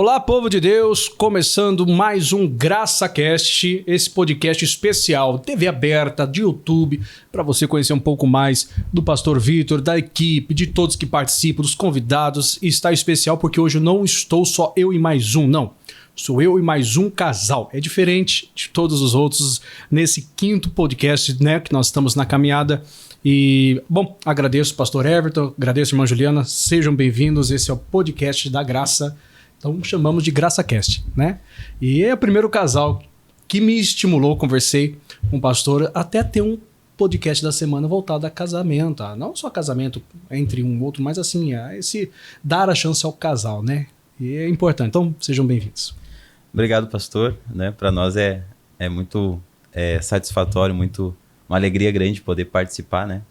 Olá, povo de Deus, começando mais um GraçaCast, esse podcast especial, TV aberta, de YouTube, para você conhecer um pouco mais do Pastor Vitor, da equipe, de todos que participam, dos convidados. E está especial porque hoje não estou só eu e mais um, não. Sou eu e mais um casal. É diferente de todos os outros nesse quinto podcast, né, que nós estamos na caminhada. E, bom, agradeço o Pastor Everton, agradeço a irmã Juliana, sejam bem-vindos, esse é o podcast da Graça. Então chamamos de GraçaCast, né? E é o primeiro casal que me estimulou, conversei com o pastor, até ter um podcast da semana voltado a casamento. Não só casamento entre um e outro, mas assim, esse dar a chance ao casal, né? E é importante. Então, sejam bem-vindos. Obrigado, pastor. Né? Para nós é muito satisfatório, muito uma alegria grande poder participar, né?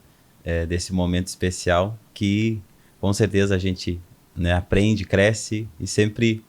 Desse momento especial que, com certeza, a gente... né, aprende, cresce e sempre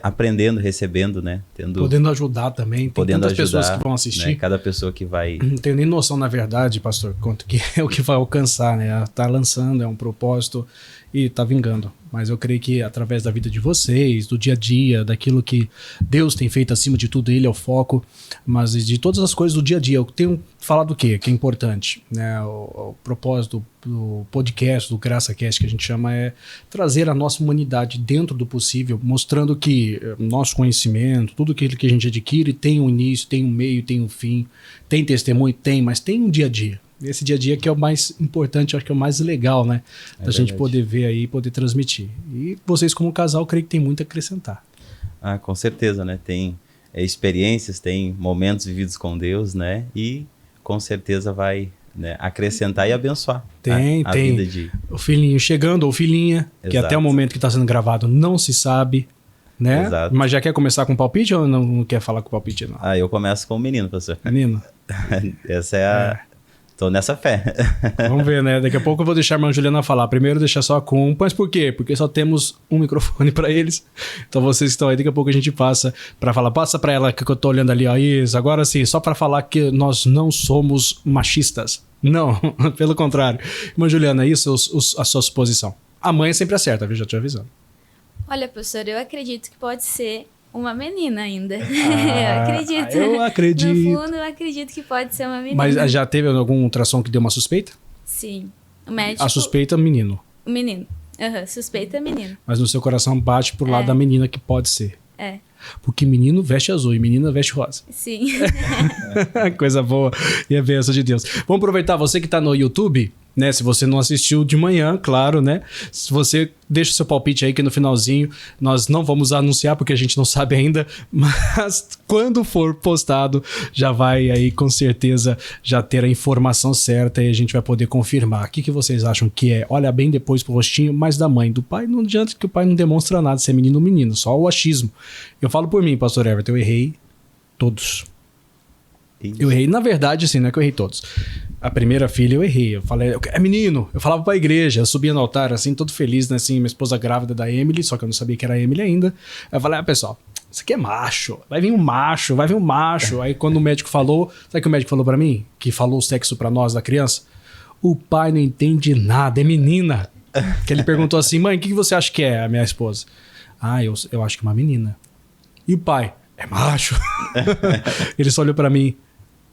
aprendendo, recebendo, né? Podendo ajudar também. Tem tantas pessoas que vão assistir. Né, cada pessoa que vai... Não tenho nem noção, na verdade, pastor, quanto que é o que vai alcançar, né? Tá lançando, é um propósito e tá vingando. Mas eu creio que através da vida de vocês, do dia a dia, daquilo que Deus tem feito acima de tudo, Ele é o foco, mas de todas as coisas do dia a dia, eu tenho falado o quê? Que é importante, né? O propósito do podcast, do GraçaCast, que a gente chama, é trazer a nossa humanidade dentro do possível, mostrando que nosso conhecimento, tudo aquilo que a gente adquire tem um início, tem um meio, tem um fim, tem testemunho, mas tem um dia a dia. Esse dia a dia que é o mais importante, acho que é o mais legal, né? Da gente poder ver aí e poder transmitir. E vocês como casal, creio que tem muito a acrescentar. Ah, com certeza, né? Tem experiências, tem momentos vividos com Deus, né? E com certeza vai, né, acrescentar e abençoar a vida de... o filhinho chegando, ou filhinha, Exato. Que até o momento que está sendo gravado não se sabe, né? Exato. Mas já quer começar com o palpite ou não quer falar com o palpite, não? Eu começo com o menino, pastor. Menino? Essa é a... Tô nessa fé. Vamos ver, né? Daqui a pouco eu vou deixar a irmã Juliana falar. Primeiro deixar só com... Mas por quê? Porque só temos um microfone para eles. Então vocês que estão aí, daqui a pouco a gente passa para falar. Passa para ela que eu tô olhando ali, ó. Isso, agora sim, só para falar que nós não somos machistas. Não, pelo contrário. Irmã Juliana, isso é a sua suposição. A mãe sempre acerta, viu? Já te avisando. Olha, professor, eu acredito que pode ser uma menina ainda. Eu acredito. Eu acredito. No fundo, eu acredito que pode ser uma menina. Mas já teve algum ultrassom que deu uma suspeita? Sim. O médico... A suspeita, menino. O menino. Suspeita, menino. Mas no seu coração bate pro lado da menina que pode ser. É. Porque menino veste azul e menina veste rosa. Sim. Coisa boa. E a bênção de Deus. Vamos aproveitar, você que tá no YouTube, né? Se você não assistiu de manhã, claro, né? Se você deixa o seu palpite aí que no finalzinho nós não vamos anunciar porque a gente não sabe ainda, mas quando for postado já vai aí com certeza já ter a informação certa e a gente vai poder confirmar. O que vocês acham que é? Olha bem depois pro rostinho, mas da mãe. Do pai não adianta que o pai não demonstra nada se é menino ou menino, só o achismo. Eu falo por mim, pastor Everton, eu errei todos. Eu errei, na verdade, assim, não é que eu errei todos. A primeira filha eu errei, eu falei, é menino, eu falava pra igreja, eu subia no altar, assim, todo feliz, né, assim, minha esposa grávida da Emily, só que eu não sabia que era a Emily ainda. Aí eu falei, pessoal, isso aqui é macho, vai vir um macho. Aí quando o médico falou, sabe o que o médico falou pra mim? Que falou o sexo pra nós da criança? O pai não entende nada, é menina. Que ele perguntou assim, mãe, o que você acha que é a minha esposa? Eu acho que é uma menina. E o pai? É macho. Ele só olhou pra mim,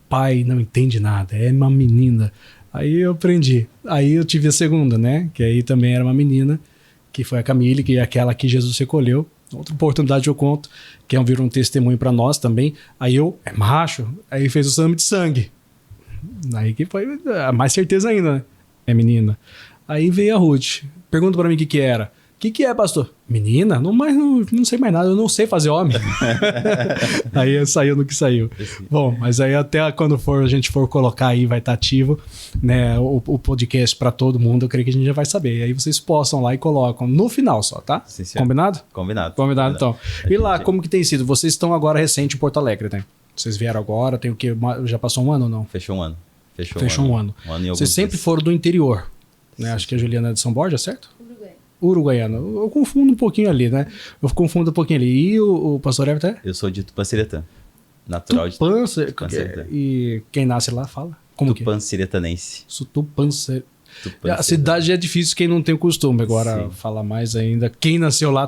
pai não entende nada, é uma menina. Aí eu aprendi. Aí eu tive a segunda, né? Que aí também era uma menina, que foi a Camille, que é aquela que Jesus recolheu. Outra oportunidade eu conto, que virou um testemunho pra nós também. Aí é macho. Aí fez o exame de sangue. Aí que foi a mais certeza ainda, né? É menina. Aí veio a Ruth. Pergunta pra mim o que era. O que é, pastor? Menina? Não sei mais nada, eu não sei fazer homem. Aí saiu no que saiu. Bom, mas aí até quando a gente for colocar aí, vai estar ativo, né, o podcast para todo mundo, eu creio que a gente já vai saber. E aí vocês postam lá e colocam no final só, tá? Sim, Combinado? Combinado Então. E lá, como que tem sido? Vocês estão agora recente em Porto Alegre, né? Vocês vieram agora, tem o quê? Já passou um ano ou não? Fechou um ano. Fechou um ano. Vocês sempre foram do interior, né? Acho que a Juliana é de São Borja, certo? Uruguaiana. Eu confundo um pouquinho ali, né? E o pastor Everton é? Eu sou de Tupanciretã. Natural de Tupanciretã. E quem nasce lá fala? Como Tupanciretanense. A cidade é difícil quem não tem o costume. Agora, falar mais ainda. Quem nasceu lá,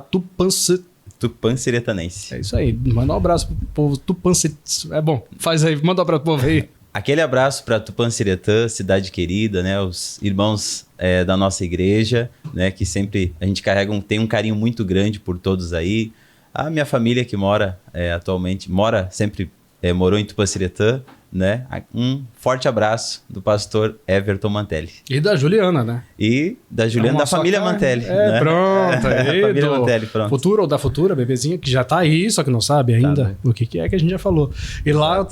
tupanciretanense. É isso aí. Manda um abraço pro povo tupanciretano. É bom, faz aí, manda um abraço pro povo aí. Aquele abraço para Tupanciretã, cidade querida, né? Os irmãos da nossa igreja, né? Que sempre a gente tem um carinho muito grande por todos aí. A minha família que mora atualmente, morou em Tupanciretã, né? Um forte abraço do pastor Everton Mantelli. E da Juliana, né? E da Juliana, da família Mantelli. Né? Pronto. Aí, família Mantelli, pronto. Futura ou da futura, bebezinha, que já tá aí, só que não sabe ainda o que é que a gente já falou. E lá,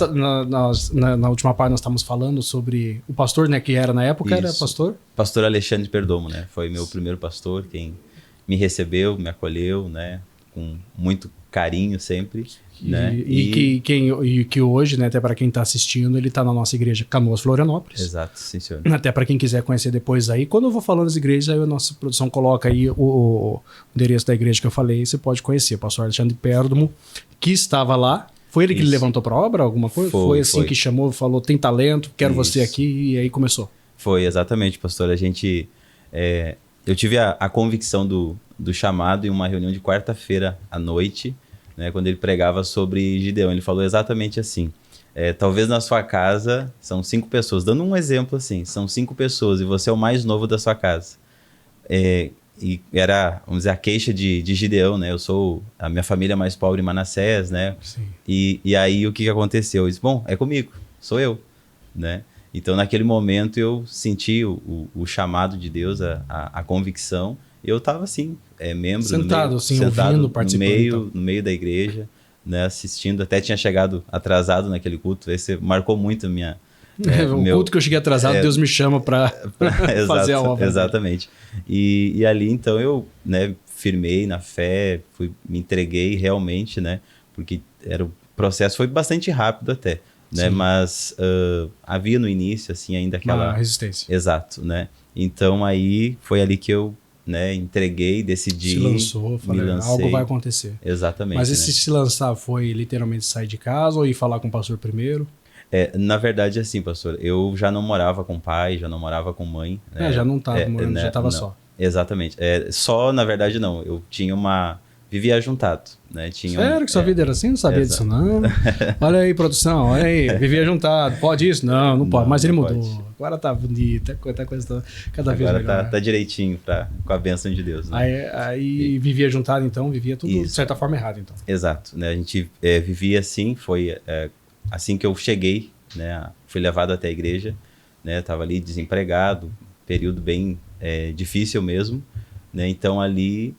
na última parte, nós estávamos falando sobre o pastor, né? Que era na época, Isso. era pastor? Pastor Alexandre Perdomo, né? Foi meu primeiro pastor, quem me recebeu, me acolheu, né? Com muito carinho sempre. Né? E que hoje, né, até para quem está assistindo, ele está na nossa igreja Canoas, Florianópolis. Exato, sim, senhor. Até para quem quiser conhecer depois aí. Quando eu vou falando das igrejas, aí a nossa produção coloca aí o endereço da igreja que eu falei, você pode conhecer. O pastor Alexandre Perdomo, que estava lá. Foi ele que levantou para a obra, alguma coisa? Foi assim que chamou, falou, tem talento, quero você aqui, e aí começou. Foi, exatamente, pastor. A gente... eu tive a convicção do chamado em uma reunião de quarta-feira à noite, né, quando ele pregava sobre Gideão. Ele falou exatamente assim: talvez na sua casa são 5 pessoas, dando um exemplo assim, são 5 pessoas e você é o mais novo da sua casa. E era, vamos dizer, a queixa de Gideão, né? A minha família é mais pobre em Manassés, né? Sim. E aí o que aconteceu? Eu disse, bom, é comigo, sou eu, né? Então naquele momento eu senti o chamado de Deus, a convicção. Eu estava assim, membro, sentado, ouvindo, participando. No meio da igreja, né, assistindo. Até tinha chegado atrasado naquele culto. Esse marcou muito a minha... culto que eu cheguei atrasado, Deus me chama para fazer a obra. Exatamente. E ali, então, eu, né, firmei na fé, me entreguei realmente, né? Porque o processo foi bastante rápido até, né? Mas havia no início, assim, ainda aquela... Uma resistência. Exato, né? Então, aí, foi ali que eu, né, entreguei, decidi... Se lançou, falei, algo vai acontecer. Exatamente. Mas esse se lançar foi literalmente sair de casa ou ir falar com o pastor primeiro? Na verdade, assim, pastor, eu já não morava com pai, já não morava com mãe. Né? Já não estava morando, já estava só. Exatamente. Só, na verdade, não. Eu tinha vivia juntado, né? Sério que sua vida era assim? Não sabia disso, não? Olha aí, produção, olha aí. Vivia juntado. Pode isso? Não pode. Mas ele mudou. Pode. Agora tá bonito, a coisa tá cada vez melhor. Agora tá direitinho com a bênção de Deus. Né? Aí vivia juntado, então, vivia tudo de certa forma errado, então. Exato. Né? A gente vivia assim, foi assim que eu cheguei, né? Fui levado até a igreja, né? Tava ali desempregado, período bem difícil mesmo, né? Então ali...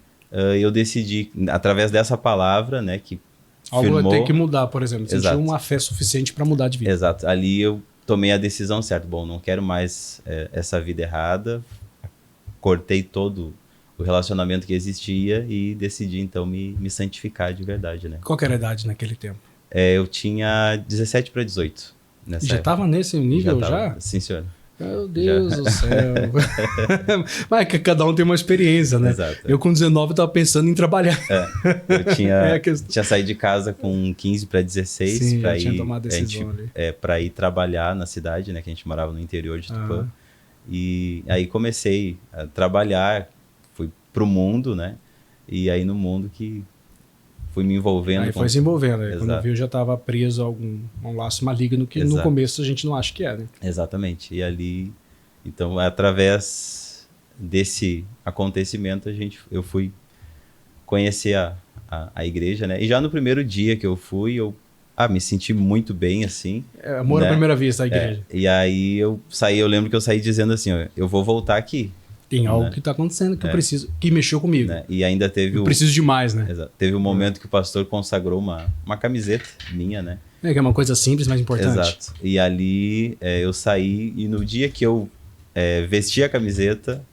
eu decidi, através dessa palavra, né, que algo vai ter que mudar, por exemplo. Você tinha uma fé suficiente para mudar de vida. Exato. Ali eu tomei a decisão certa. Bom, não quero mais essa vida errada. Cortei todo o relacionamento que existia e decidi, então, me santificar de verdade, né? Qual que era a idade naquele tempo? Eu tinha 17 para 18. Já estava nesse nível já? Sim, senhor. Meu Deus do céu. Mas é que cada um tem uma experiência, né? Exato. Eu com 19 estava pensando em trabalhar. Eu tinha saído de casa com 15 para 16 para ir trabalhar na cidade, né? Que a gente morava no interior de Tupã. E aí comecei a trabalhar, fui pro mundo, né? E aí no mundo que fui me envolvendo. Aí foi se envolvendo. Aí quando eu vi, eu já estava preso a um laço maligno que no começo a gente não acha que é, né? Exatamente. E ali, então, através desse acontecimento, eu fui conhecer a igreja, né? E já no primeiro dia que eu fui, eu me senti muito bem, assim. Amor à primeira vista, a igreja. E aí eu lembro que eu saí dizendo assim, ó, eu vou voltar aqui. Tem algo que está acontecendo que eu preciso, que mexeu comigo. Né? E ainda teve eu preciso de mais, né? Exato. Teve um momento que o pastor consagrou uma camiseta minha, né? Que é uma coisa simples, mas importante. Exato. E ali eu saí e no dia que eu vesti a camiseta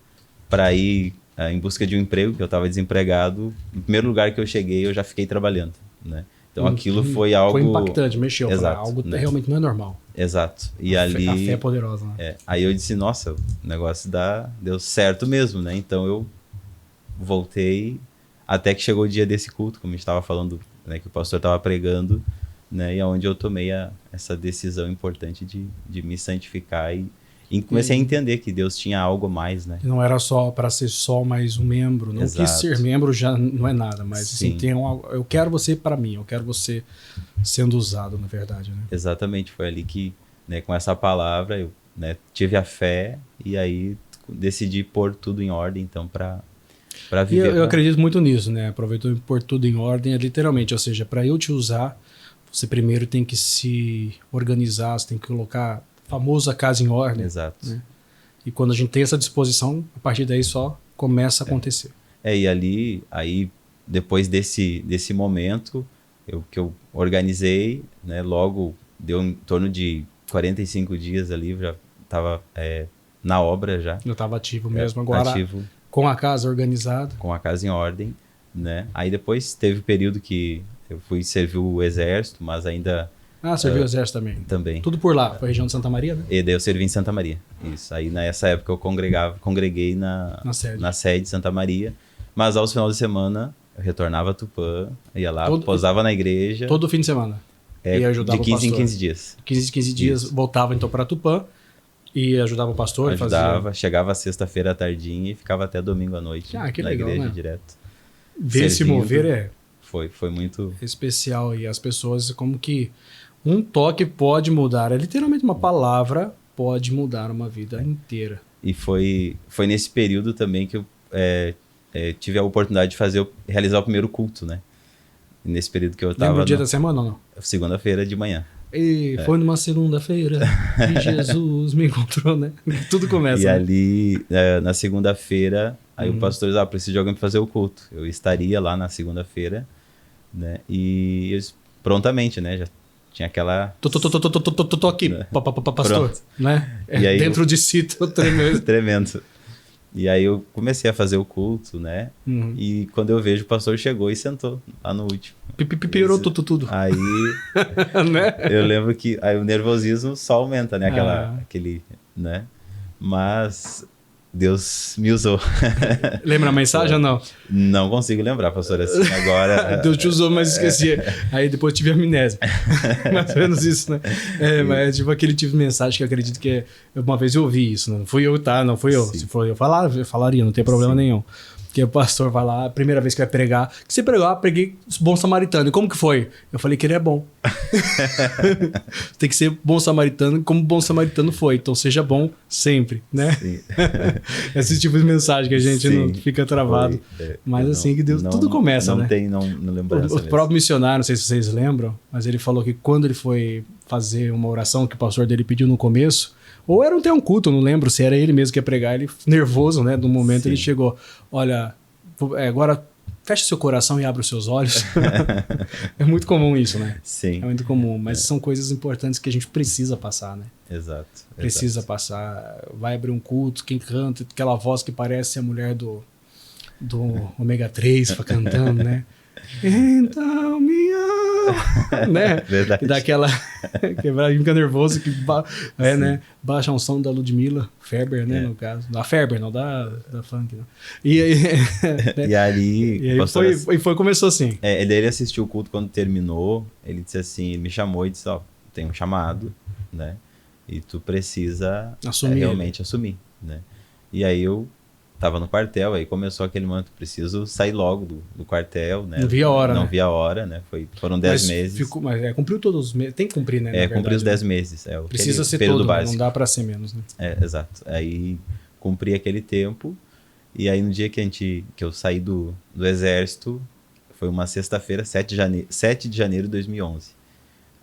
para ir em busca de um emprego, que eu estava desempregado, no primeiro lugar que eu cheguei, eu já fiquei trabalhando, né? Então aquilo foi algo... Foi impactante, mexeu. Exato, algo né? Realmente não é normal. Exato. E ali... A fé é poderosa, né? Aí eu disse, nossa, o negócio deu certo mesmo, né? Então eu voltei até que chegou o dia desse culto, como a gente estava falando, né? Que o pastor estava pregando, né? E onde eu tomei essa decisão importante de me santificar E comecei a entender que Deus tinha algo a mais, né? Não era só para ser só mais um membro. Não Exato. que ser membro já não é nada, mas assim, Sim. eu quero você para mim, eu quero você sendo usado, na verdade, né? Exatamente, foi ali que, né, com essa palavra, eu, né, tive a fé e aí decidi pôr tudo em ordem, então, para E viver. eu acredito muito nisso, né? Aproveitou e pôr tudo em ordem, é literalmente, ou seja, para eu te usar, você primeiro tem que se organizar, você tem que colocar a famosa casa em ordem. Exato. Né? E quando a gente tem essa disposição, a partir daí só começa a acontecer. E ali, aí, depois desse momento, que eu organizei, né, logo deu em torno de 45 dias ali, já estava na obra já. Eu estava ativo mesmo, agora Ativo, com a casa organizada. com a casa em ordem, né? Aí depois teve o período que eu fui servir o exército, mas ainda Serviu o exército também. também. Tudo por lá, foi a região de Santa Maria, né? E daí eu servi em Santa Maria. Isso. Aí nessa época eu congreguei na sede de Santa Maria, mas aos finais de semana eu retornava a Tupã, ia lá, posava na igreja. Todo fim de semana. E ajudava de 15 o pastor. em 15 dias. 15 dias, Isso. voltava então para Tupã e ajudava o pastor. Ajudava, chegava sexta-feira à tardinha e ficava até domingo à noite que na legal, igreja né? direto. Ver se servindo. mover Foi muito... especial. E as pessoas, como que um toque pode mudar. É literalmente uma palavra pode mudar uma vida inteira. E foi nesse período também que eu tive a oportunidade de realizar o primeiro culto, né? Nesse período que eu estava... Lembra o dia da semana ou não? Segunda-feira de manhã. E foi numa segunda-feira que Jesus me encontrou, né? Tudo começa. E né? ali, na segunda-feira, aí o pastor disse, preciso de alguém para fazer o culto. Eu estaria lá na segunda-feira, né? E eles, prontamente, né? Já tinha aquela... Tô aqui, pastor. Pronto. Né? E aí dentro de si, tô tremendo. Tremendo. E aí eu comecei a fazer o culto, né? Uhum. E quando eu vejo, o pastor chegou e sentou lá no último. Pirou tudo. Aí né? eu lembro que aí o nervosismo só aumenta, né? Aquele, né? Mas Deus me usou. Lembra a mensagem ou não? Não consigo lembrar, pastor, assim, agora... Deus te usou, mas esqueci. Aí depois tive amnésia. Mais ou menos isso, né? Mas tipo aquele tipo de mensagem que eu acredito que uma vez eu ouvi isso, né? Não fui eu, tá? Não fui eu. Sim. Se for eu falaria, não tem problema nenhum. Porque o pastor vai lá, a primeira vez que vai pregar. Que você pregou? Preguei bom samaritano. E como que foi? Eu falei que ele é bom. Tem que ser bom samaritano como bom samaritano foi. Então seja bom sempre, né? Esse tipo de mensagem que a gente não fica travado. Mas assim que Deus... tudo começa, né? Não lembrança O próprio missionário, não sei se vocês lembram, mas ele falou que quando ele foi fazer uma oração que o pastor dele pediu no começo, ou era um culto, eu não lembro se era ele mesmo que ia pregar, ele nervoso, né? No momento ele chegou, olha, agora feche seu coração e abra os seus olhos. É muito comum isso, né? Sim. É muito comum, mas são coisas importantes que a gente precisa passar, né? Exato. Precisa passar. Vai abrir um culto, quem canta, aquela voz que parece a mulher do Ômega 3 cantando, né? Então me ama, né? Verdade. E dá aquela quebrar, fica nervoso que né? Baixa um som da Ludmilla Ferber, né, no caso. Da Ferber, não da funk, não. E aí, e aí começou assim. Ele assistiu o culto quando terminou, ele disse assim, ele me chamou e disse, tem um chamado, né? E tu precisa realmente assumir, né? E aí eu tava no quartel, aí começou aquele momento, preciso sair logo do quartel, né? Não via a hora, Não né? via a hora, né? Foram 10 meses. Mas cumpriu todos os meses, tem que cumprir, né? Cumpriu os 10 meses. Precisa ser período todo, básico. Não dá pra ser menos, né? Exato. Aí cumpri aquele tempo, e aí no dia que eu saí do exército, foi uma sexta-feira, 7 de janeiro de 2011.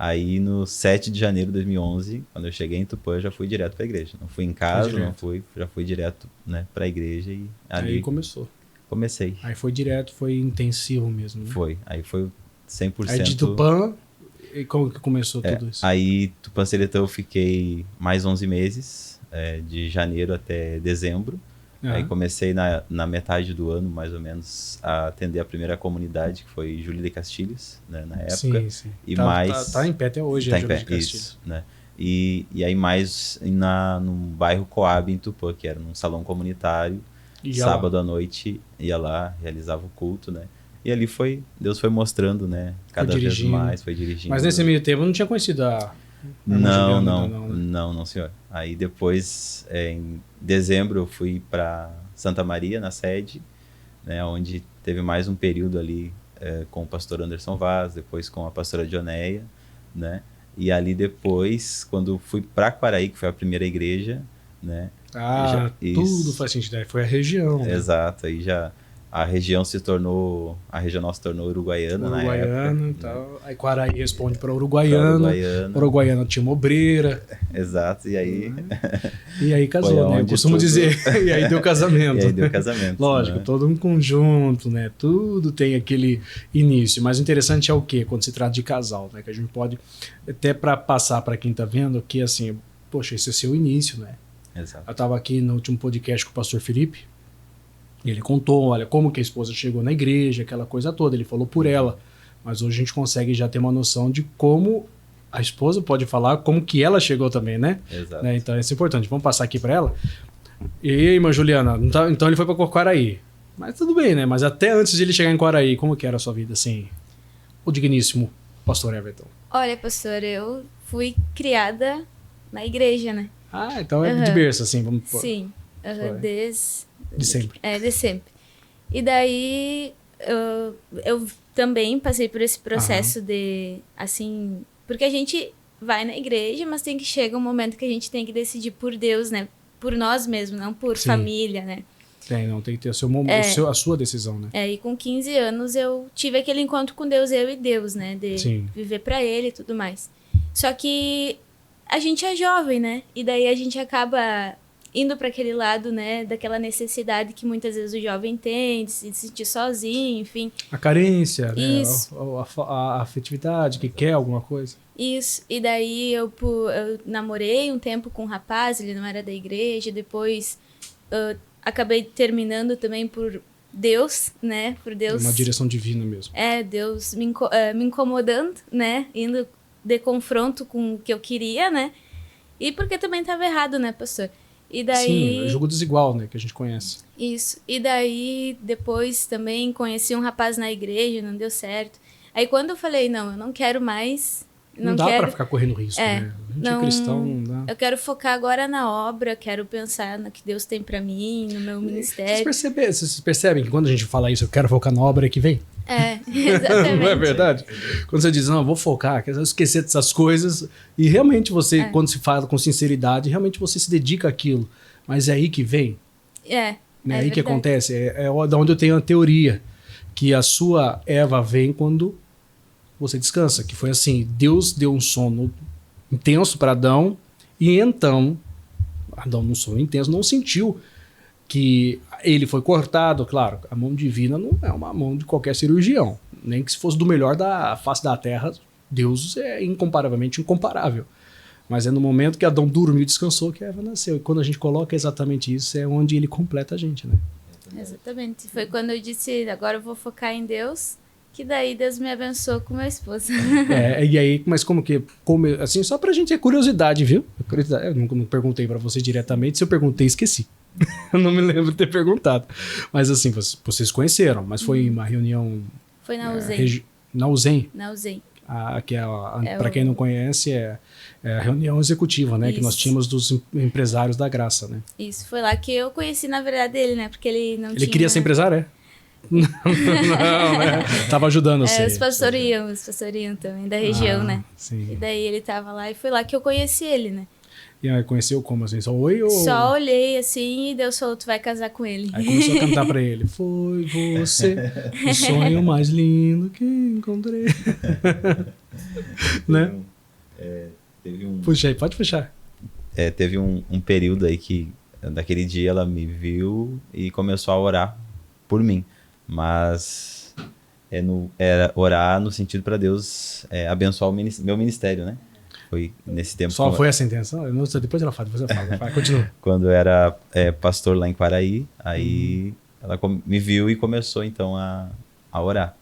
Aí no 7 de janeiro de 2011, quando eu cheguei em Tupã, eu já fui direto para a igreja. Não fui em casa, já fui direto, né, para a igreja e ali aí começou. Comecei. Aí foi direto, foi intensivo mesmo, né? Foi. Aí foi 100%. Aí de Tupã, e como que começou tudo isso? Aí Tupã Seretão eu fiquei mais 11 meses, de janeiro até dezembro. Aí comecei na metade do ano, mais ou menos, a atender a primeira comunidade, que foi Júlia de Castilhos, né, na época. Sim. E tá em pé até hoje, a Júlia de Castilhos. Isso, né? E aí mais num bairro Coab, em Tupã, que era num salão comunitário. Sábado à noite, ia lá, realizava o culto, né? E ali Deus foi mostrando, né? Cada vez mais, foi dirigindo. Mas nesse meio tempo eu não tinha conhecido Não, Juliana, não, né? não, senhor. Aí depois, em dezembro, eu fui para Santa Maria, na sede, né, onde teve mais um período ali com o pastor Anderson Vaz, depois com a pastora Dioneia, né? E ali depois, quando fui para Quaraí, que foi a primeira igreja, né? Tudo faz sentido. Aí foi a região, né? Exato, aí já a região a região nossa se tornou uruguaiana na época. Uruguaiana e Né? tal. Aí Quaraí responde para Pra Uruguaiana. Uruguaiana. Uruguaiana tinha uma obreira. Exato, e aí... E aí Foi casou, né? Eu onde costumo tudo- dizer. E aí deu casamento. E aí deu casamento. Lógico, né? todo um conjunto, né? Tudo tem aquele início. Mas o interessante é o quê? Quando se trata de casal, né? Que a gente pode, até para passar para quem tá vendo, que assim, poxa, esse é seu início, né? Exato. Eu estava aqui no último podcast com o pastor Felipe, e ele contou, olha, como que a esposa chegou na igreja, aquela coisa toda, ele falou por ela, mas hoje a gente consegue já ter uma noção de como a esposa pode falar, como que ela chegou também, né? Exato. Né? Então isso é importante, vamos passar aqui para ela. E aí, irmã Juliana, então ele foi para Quaraí, mas tudo bem, né? Mas até antes de ele chegar em Quaraí, como que era a sua vida, assim, o digníssimo pastor Everton? Olha, pastor, eu fui criada na igreja, né? Ah, então é de berço, assim, vamos pôr. Sim, Foi. de sempre. de sempre. E daí eu também passei por esse processo de, assim, porque a gente vai na igreja, mas tem que chegar um momento que a gente tem que decidir por Deus, né? Por nós mesmos, não por Sim. família, né? Tem que ter a sua decisão, né? E com 15 anos eu tive aquele encontro com Deus, eu e Deus, né? De Sim. viver pra Ele e tudo mais. Só que a gente é jovem, né? E daí a gente acaba indo para aquele lado, né? Daquela necessidade que muitas vezes o jovem tem, de se sentir sozinho, enfim. A carência, né? Isso. A afetividade, que quer alguma coisa. Isso. E daí eu namorei um tempo com um rapaz, ele não era da igreja, depois acabei terminando também por Deus, né? Por Deus. Uma direção divina mesmo. Deus me incomodando, né? Indo de confronto com o que eu queria, né? E porque também estava errado, né, pastor? E daí... Sim, o jogo desigual, né? Que a gente conhece. Isso. E daí, depois também conheci um rapaz na igreja, não deu certo. Aí quando eu falei, não, eu não quero mais... Não dá pra ficar correndo risco, né? A gente é cristão, não dá. Eu quero focar agora na obra, quero pensar no que Deus tem pra mim, no meu ministério. Vocês percebem que quando a gente fala isso, eu quero focar na obra que vem? Exatamente. Não é verdade? Quando você diz, não, eu vou focar, quero esquecer dessas coisas, e realmente você, quando se fala com sinceridade, realmente você se dedica àquilo. Mas é aí que vem. Né? Aí que acontece. É da onde eu tenho a teoria, que a sua Eva vem quando você descansa, que foi assim, Deus deu um sono intenso para Adão, e então Adão, num sono intenso, não sentiu que ele foi cortado. Claro, a mão divina não é uma mão de qualquer cirurgião, nem que se fosse do melhor da face da terra, Deus é incomparavelmente incomparável. Mas é no momento que Adão dormiu e descansou que Eva nasceu. E quando a gente coloca exatamente isso, é onde ele completa a gente, né? Exatamente. Foi quando eu disse, agora eu vou focar em Deus, que daí Deus me abençoou com meu esposo. E aí, mas como que... assim, só pra gente ter curiosidade, viu? Eu não perguntei pra você diretamente. Se eu perguntei, esqueci. Eu não me lembro de ter perguntado. Mas assim, vocês conheceram, mas foi em uma reunião... Foi na UZEM. Na UZEM? Na UZEM. Que para quem não conhece, é a reunião executiva, né? Isso. Que nós tínhamos dos empresários da graça, né? Isso, foi lá que eu conheci, na verdade, ele, né? Porque ele não tinha... Ele queria ser empresário, é? Não, né? Tava ajudando você. Os pastoriam também, da região, né? Sim. E daí ele tava lá e foi lá que eu conheci ele, né? E aí conheceu como assim? Só oi ou... Só olhei assim e Deus falou, tu vai casar com ele. Aí começou a cantar pra ele. Foi você, o sonho mais lindo que encontrei. Né? Teve um... Puxa aí, pode puxar. Teve um período aí que, daquele dia, ela me viu e começou a orar por mim. Mas era orar no sentido para Deus abençoar meu ministério, né? Foi nesse tempo. Só foi essa a intenção? Depois ela fala, Vai, continua. Quando eu era pastor lá em Quaraí, aí ela me viu e começou então a orar.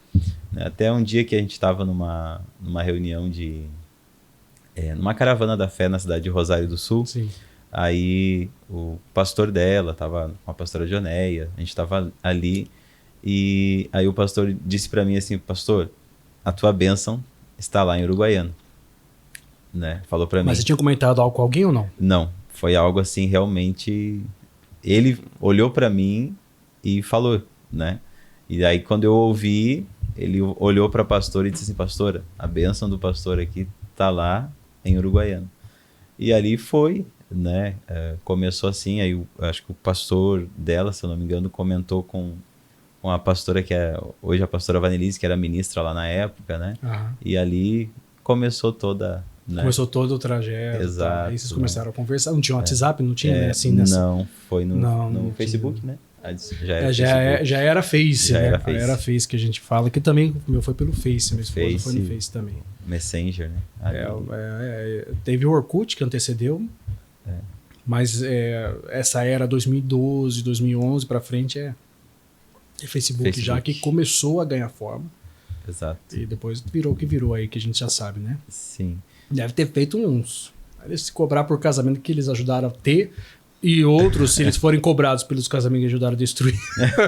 Até um dia que a gente estava numa reunião numa caravana da fé na cidade de Rosário do Sul. Sim. Aí o pastor dela estava com a pastora Dioneia, a gente estava ali, e aí o pastor disse para mim assim, pastor, a tua bênção está lá em Uruguaiana. né? Falou pra mim. Mas você tinha comentado algo com alguém ou não? Não, foi algo assim, realmente... Ele olhou pra mim e falou, né? E aí, quando eu ouvi, ele olhou pra pastora e disse assim, pastora, a bênção do pastor aqui tá lá em Uruguaiana. E ali foi, né? Começou assim, aí eu acho que o pastor dela, se eu não me engano, comentou com a pastora que é hoje a pastora Vanelise, que era ministra lá na época, né? E ali começou toda... Né? Começou todo o trajeto. Exato. Tá? Aí vocês começaram a conversar. Não tinha WhatsApp? Não tinha, né? Assim, nessa... Não, foi no não Facebook, tinha. né? Já era Face, já né? era Face. Era Face que a gente fala, que também o meu foi pelo Face, minha esposa foi no Face também. Messenger, né? Teve o Orkut que antecedeu, mas essa era 2012, 2011 pra frente é Facebook já que começou a ganhar forma. Exato. E depois virou o que virou aí, que a gente já sabe, né? Sim. Deve ter feito uns. Eles se cobrar por casamento que eles ajudaram a ter e outros, se eles forem cobrados pelos casamentos que ajudaram a destruir.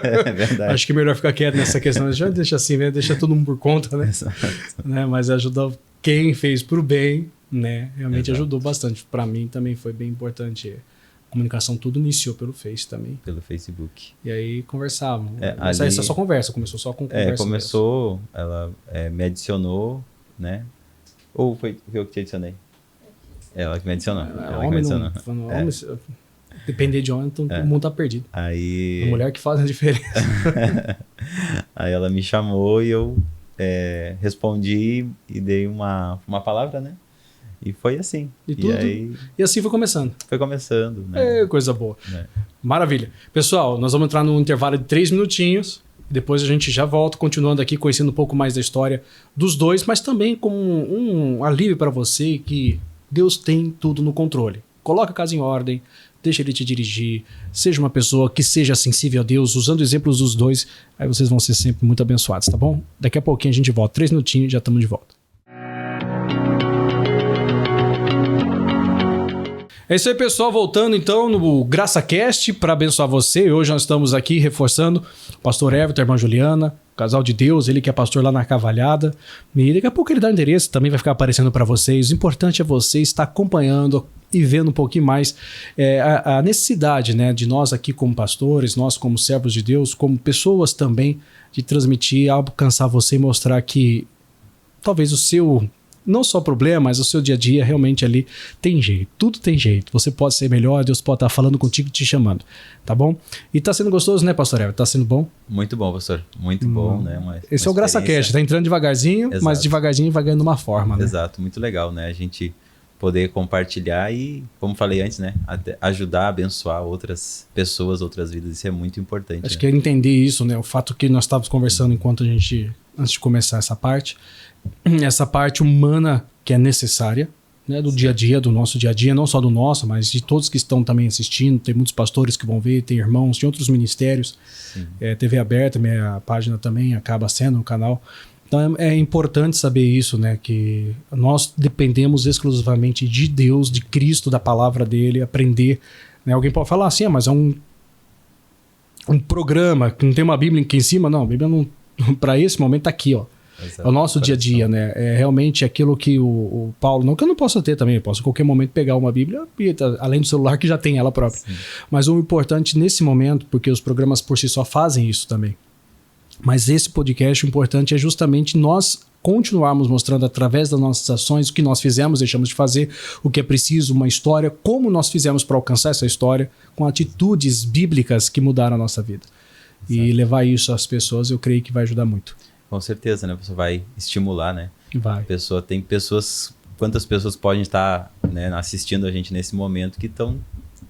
É verdade. Acho que é melhor ficar quieto nessa questão. Já deixa assim, né? Deixa todo mundo por conta, né? Exato. Né? Mas ajudou quem fez pro bem, né? Realmente Exato. ajudou bastante. Para mim também foi bem importante. A comunicação tudo iniciou pelo Face também. Pelo Facebook. E aí conversavam. Ali... Essa só conversa, começou só com conversa. Começou, mesmo. Ela me adicionou, né? Ou foi eu que te adicionei? Ela que me adicionou. Depender de homem, então todo mundo tá perdido. Aí... A mulher que faz a diferença. Aí ela me chamou e eu respondi e dei uma palavra, né? E foi assim. E assim foi começando. Foi começando, né? Coisa boa. Maravilha. Pessoal, nós vamos entrar num intervalo de 3 minutinhos. Depois a gente já volta, continuando aqui, conhecendo um pouco mais da história dos dois, mas também com um alívio para você que Deus tem tudo no controle. Coloca a casa em ordem, deixa ele te dirigir, seja uma pessoa que seja sensível a Deus, usando exemplos dos dois, aí vocês vão ser sempre muito abençoados, tá bom? Daqui a pouquinho a gente volta. 3 minutinhos e já estamos de volta. É isso aí, pessoal. Voltando então no GraçaCast para abençoar você. Hoje nós estamos aqui reforçando o pastor Everton, a irmã Juliana, casal de Deus, ele que é pastor lá na Cavalhada. E daqui a pouco ele dá o endereço, também vai ficar aparecendo para vocês. O importante é você estar acompanhando e vendo um pouquinho mais a necessidade, né, de nós aqui como pastores, nós como servos de Deus, como pessoas também, de transmitir, alcançar você e mostrar que talvez o seu... não só problema, mas o seu dia a dia realmente ali tem jeito. Tudo tem jeito. Você pode ser melhor, Deus pode estar falando contigo, te chamando. Tá bom? E tá sendo gostoso, né, pastor Everton? Tá sendo bom? Muito bom, pastor. Muito bom, né? Esse é o GraçaCast. Tá entrando devagarzinho, Exato. Mas devagarzinho vai ganhando uma forma, né? Exato. Muito legal, né? A gente poder compartilhar e, como falei antes, né? Ajudar, abençoar outras pessoas, outras vidas. Isso é muito importante. Acho que é entender isso, né? O fato que nós estávamos conversando antes de começar essa parte humana que é necessária, né, do dia a dia, do nosso dia a dia, não só do nosso, mas de todos que estão também assistindo. Tem muitos pastores que vão ver, tem irmãos de outros ministérios, TV aberta, minha página também acaba sendo um canal. Então é importante saber isso, né, que nós dependemos exclusivamente de Deus, de Cristo, da palavra dele, aprender. Né? Alguém pode falar assim, mas é um programa que não tem uma Bíblia aqui em cima. Não, a Bíblia não, para esse momento tá aqui, ó. Exato. É o nosso dia a dia, né? É realmente aquilo que o Paulo... Não que eu não possa ter também, eu posso em qualquer momento pegar uma Bíblia, além do celular que já tem ela própria. Sim. Mas o importante nesse momento, porque os programas por si só fazem isso também, mas esse podcast, o importante é justamente nós continuarmos mostrando através das nossas ações o que nós fizemos, deixamos de fazer, o que é preciso, uma história, como nós fizemos para alcançar essa história, com atitudes bíblicas que mudaram a nossa vida. Exato. E levar isso às pessoas, eu creio que vai ajudar muito. Com certeza, né? Você vai estimular, né? Vai. Tem pessoas... Quantas pessoas podem estar, né, assistindo a gente nesse momento que estão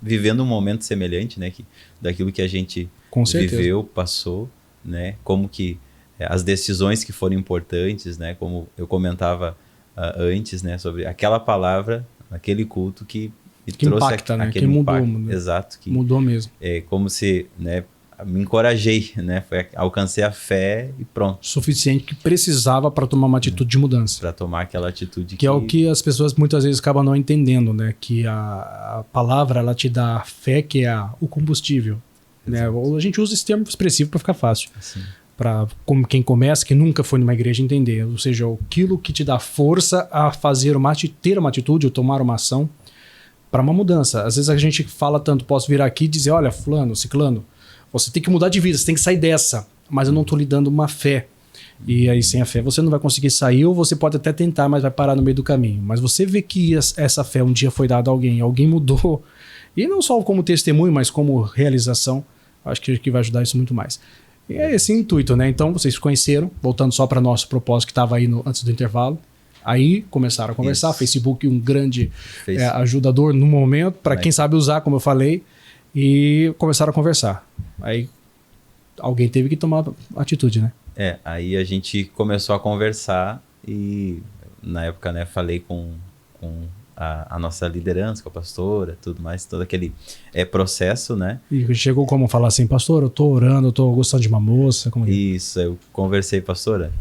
vivendo um momento semelhante, né? Daquilo que a gente viveu, passou, né? Como que as decisões que foram importantes, né? Como eu comentava antes, né? Sobre aquela palavra, aquele culto que trouxe impacta, né? aquele que impacto. Mudou. Exato. Que, mudou mesmo. É como se... né, me encorajei, né? Alcancei a fé e pronto. Suficiente que precisava para tomar uma atitude de mudança. Para tomar aquela atitude que é o que as pessoas muitas vezes acabam não entendendo, né? Que a palavra, ela te dá a fé, que é o combustível. Né? A gente usa esse termo expressivo para ficar fácil. Sim. para quem começa, que nunca foi numa igreja, entender. Ou seja, aquilo que te dá força a fazer ter uma atitude ou tomar uma ação para uma mudança. Às vezes a gente fala tanto, posso vir aqui e dizer, olha, fulano, ciclano, você tem que mudar de vida, você tem que sair dessa. Mas eu não estou lhe dando uma fé. E aí sem a fé você não vai conseguir sair, ou você pode até tentar, mas vai parar no meio do caminho. Mas você vê que essa fé um dia foi dada a alguém mudou. E não só como testemunho, mas como realização. Acho que vai ajudar isso muito mais. E é esse intuito, né? Então, vocês conheceram, voltando só para nosso propósito que estava aí antes do intervalo. Aí começaram a conversar. Isso. Facebook, um grande ajudador no momento, para quem sabe usar, como eu falei. E começaram a conversar. Aí alguém teve que tomar atitude, né? Aí a gente começou a conversar e na época, né, falei com a nossa liderança, com a pastora, tudo mais, todo aquele processo, né? E chegou como falar assim, pastor, eu tô orando, eu tô gostando de uma moça, como Isso, eu conversei, pastora,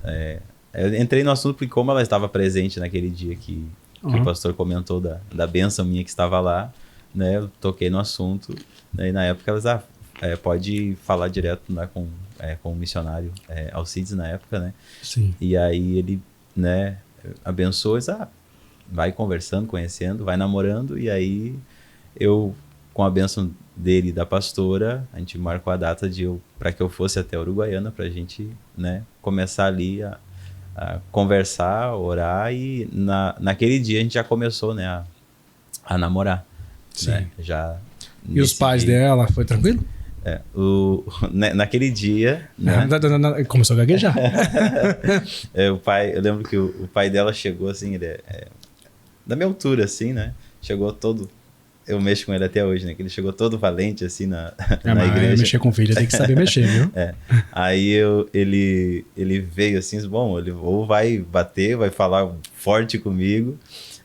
eu entrei no assunto porque como ela estava presente naquele dia que o pastor comentou da bênção minha que estava lá, né, eu toquei no assunto, né, e na época elas, pode falar direto, né, com o missionário Alcides na época, né? Sim. E aí ele, né, abençoou, vai conversando, conhecendo, vai namorando, e aí eu, com a bênção dele e da pastora, a gente marcou a data para que eu fosse até a Uruguaiana, pra gente, né, começar ali a conversar, orar, e naquele dia a gente já começou, né, a namorar. Sim. Né, já e os pais dela, foi tranquilo? Naquele dia, né? Começou a gaguejar. Eu lembro que o pai dela chegou assim, ele da minha altura, assim, né? Chegou todo. Eu mexo com ele até hoje, né? Que ele chegou todo valente, assim, na igreja. Mexer com filho tem que saber mexer, viu? Aí ele veio assim, bom, ele ou vai bater, vai falar forte comigo.